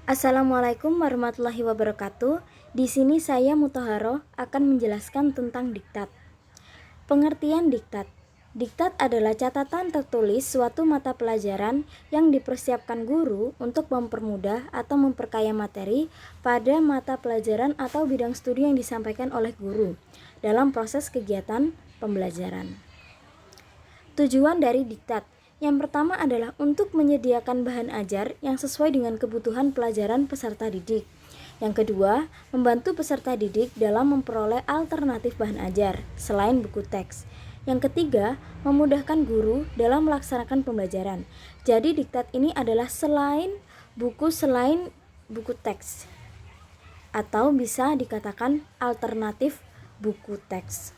Assalamualaikum warahmatullahi wabarakatuh. Di sini saya Mutaharo akan menjelaskan tentang diktat. Pengertian diktat. Diktat adalah catatan tertulis suatu mata pelajaran yang dipersiapkan guru untuk mempermudah atau memperkaya materi pada mata pelajaran atau bidang studi yang disampaikan oleh guru dalam proses kegiatan pembelajaran. Tujuan dari diktat. Yang pertama adalah untuk menyediakan bahan ajar yang sesuai dengan kebutuhan pelajaran peserta didik. Yang kedua, membantu peserta didik dalam memperoleh alternatif bahan ajar selain buku teks. Yang ketiga, memudahkan guru dalam melaksanakan pembelajaran. Jadi diktat ini adalah selain buku teks, atau bisa dikatakan alternatif buku teks.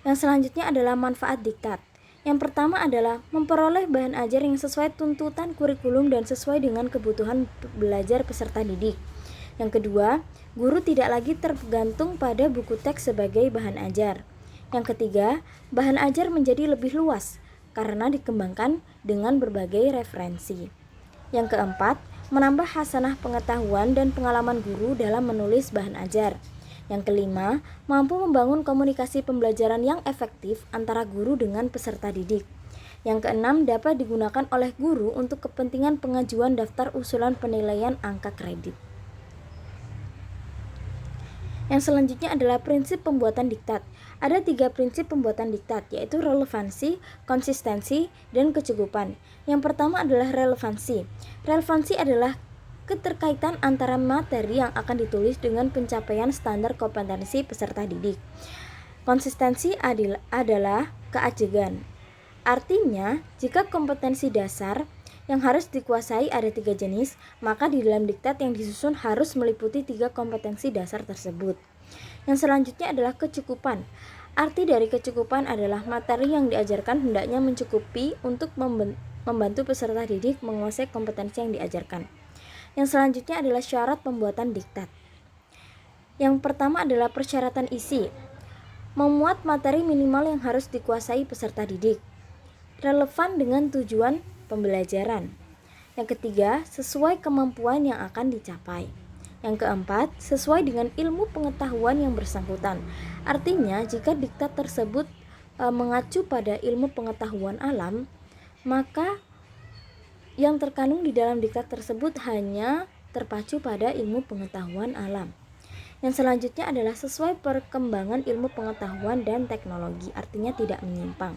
Yang selanjutnya adalah manfaat diktat. Yang pertama adalah memperoleh bahan ajar yang sesuai tuntutan kurikulum dan sesuai dengan kebutuhan belajar peserta didik. Yang kedua, guru tidak lagi tergantung pada buku teks sebagai bahan ajar. Yang ketiga, bahan ajar menjadi lebih luas karena dikembangkan dengan berbagai referensi. Yang keempat, menambah hasanah pengetahuan dan pengalaman guru dalam menulis bahan ajar. Yang kelima, mampu membangun komunikasi pembelajaran yang efektif antara guru dengan peserta didik. Yang keenam, dapat digunakan oleh guru untuk kepentingan pengajuan daftar usulan penilaian angka kredit. Yang selanjutnya adalah prinsip pembuatan diktat. Ada 3 prinsip pembuatan diktat, yaitu relevansi, konsistensi, dan kecukupan. Yang pertama adalah relevansi. Relevansi adalah keterkaitan antara materi yang akan ditulis dengan pencapaian standar kompetensi peserta didik. Konsistensi adalah keajegan. Artinya, jika kompetensi dasar yang harus dikuasai ada 3 jenis, maka di dalam diktat yang disusun harus meliputi 3 kompetensi dasar tersebut. Yang selanjutnya adalah kecukupan. Arti dari kecukupan adalah materi yang diajarkan hendaknya mencukupi untuk membantu peserta didik menguasai kompetensi yang diajarkan. Yang selanjutnya adalah syarat pembuatan diktat. Yang pertama adalah persyaratan isi. Memuat materi minimal yang harus dikuasai peserta didik. Relevan dengan tujuan pembelajaran. Yang ketiga, sesuai kemampuan yang akan dicapai. Yang keempat, sesuai dengan ilmu pengetahuan yang bersangkutan. Artinya, jika diktat tersebut mengacu pada ilmu pengetahuan alam, maka yang terkandung di dalam diktat tersebut hanya terpacu pada ilmu pengetahuan alam. Yang selanjutnya adalah sesuai perkembangan ilmu pengetahuan dan teknologi, artinya tidak menyimpang.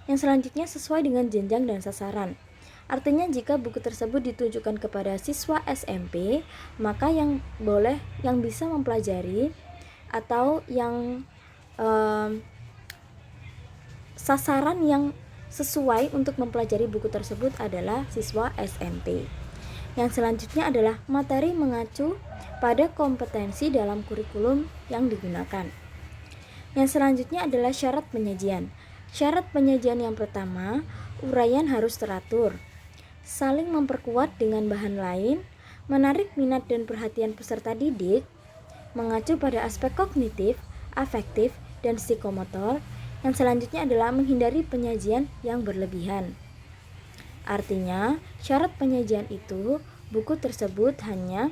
Yang selanjutnya sesuai dengan jenjang dan sasaran. Artinya jika buku tersebut ditujukan kepada siswa SMP, maka yang bisa mempelajari atau yang sasaran yang sesuai untuk mempelajari buku tersebut adalah siswa SMP. Yang selanjutnya adalah materi mengacu pada kompetensi dalam kurikulum yang digunakan. Yang selanjutnya adalah syarat penyajian. Syarat penyajian yang pertama, uraian harus teratur, saling memperkuat dengan bahan lain, menarik minat dan perhatian peserta didik, mengacu pada aspek kognitif, afektif, dan psikomotor. Yang selanjutnya adalah menghindari penyajian yang berlebihan. Artinya, syarat penyajian itu buku tersebut hanya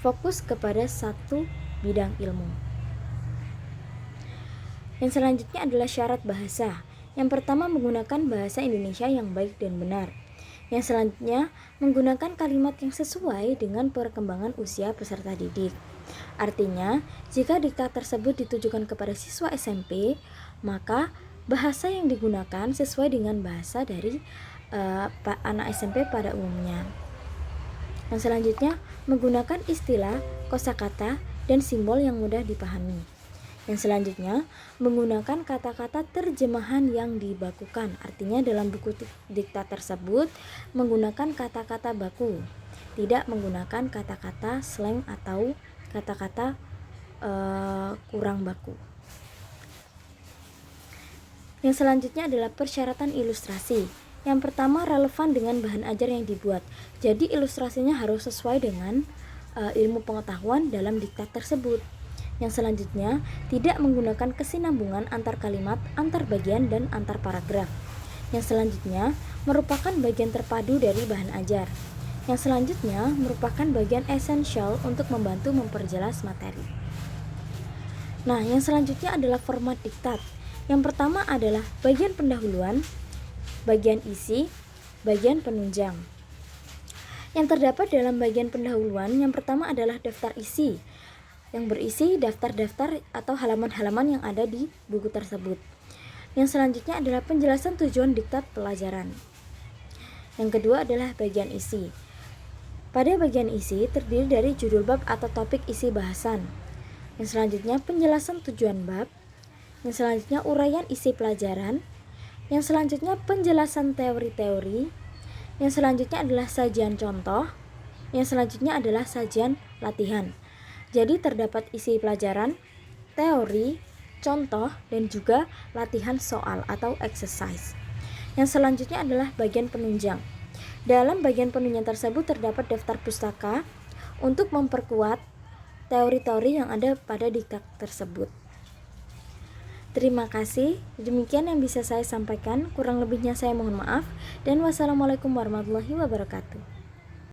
fokus kepada satu bidang ilmu. Yang selanjutnya adalah syarat bahasa. Yang pertama, menggunakan bahasa Indonesia yang baik dan benar. Yang selanjutnya, menggunakan kalimat yang sesuai dengan perkembangan usia peserta didik. Artinya, jika diktat tersebut ditujukan kepada siswa SMP, maka bahasa yang digunakan sesuai dengan bahasa dari anak SMP pada umumnya. Yang selanjutnya, menggunakan istilah, kosakata, dan simbol yang mudah dipahami. Yang selanjutnya, menggunakan kata-kata terjemahan yang dibakukan. Artinya dalam buku diktat tersebut menggunakan kata-kata baku, tidak menggunakan kata-kata slang atau kata-kata kurang baku. Yang selanjutnya adalah persyaratan ilustrasi. Yang pertama, relevan dengan bahan ajar yang dibuat. Jadi ilustrasinya harus sesuai dengan ilmu pengetahuan dalam diktat tersebut. Yang selanjutnya, tidak menggunakan kesinambungan antar kalimat, antar bagian, dan antar paragraf. Yang selanjutnya, merupakan bagian terpadu dari bahan ajar. Yang selanjutnya merupakan bagian esensial untuk membantu memperjelas materi. Nah, yang selanjutnya adalah format diktat. Yang pertama adalah bagian pendahuluan, bagian isi, bagian penunjang. Yang terdapat dalam bagian pendahuluan yang pertama adalah daftar isi, yang berisi daftar-daftar atau halaman-halaman yang ada di buku tersebut. Yang selanjutnya adalah penjelasan tujuan diktat pelajaran. Yang kedua adalah bagian isi. Pada bagian isi terdiri dari judul bab atau topik isi bahasan. Yang selanjutnya penjelasan tujuan bab. Yang selanjutnya uraian isi pelajaran. Yang selanjutnya penjelasan teori-teori. Yang selanjutnya adalah sajian contoh. Yang selanjutnya adalah sajian latihan. Jadi terdapat isi pelajaran, teori, contoh, dan juga latihan soal atau exercise. Yang selanjutnya adalah bagian penunjang. Dalam bagian penunjang tersebut terdapat daftar pustaka untuk memperkuat teori-teori yang ada pada diktat tersebut. Terima kasih, demikian yang bisa saya sampaikan. Kurang lebihnya saya mohon maaf, dan wassalamualaikum warahmatullahi wabarakatuh.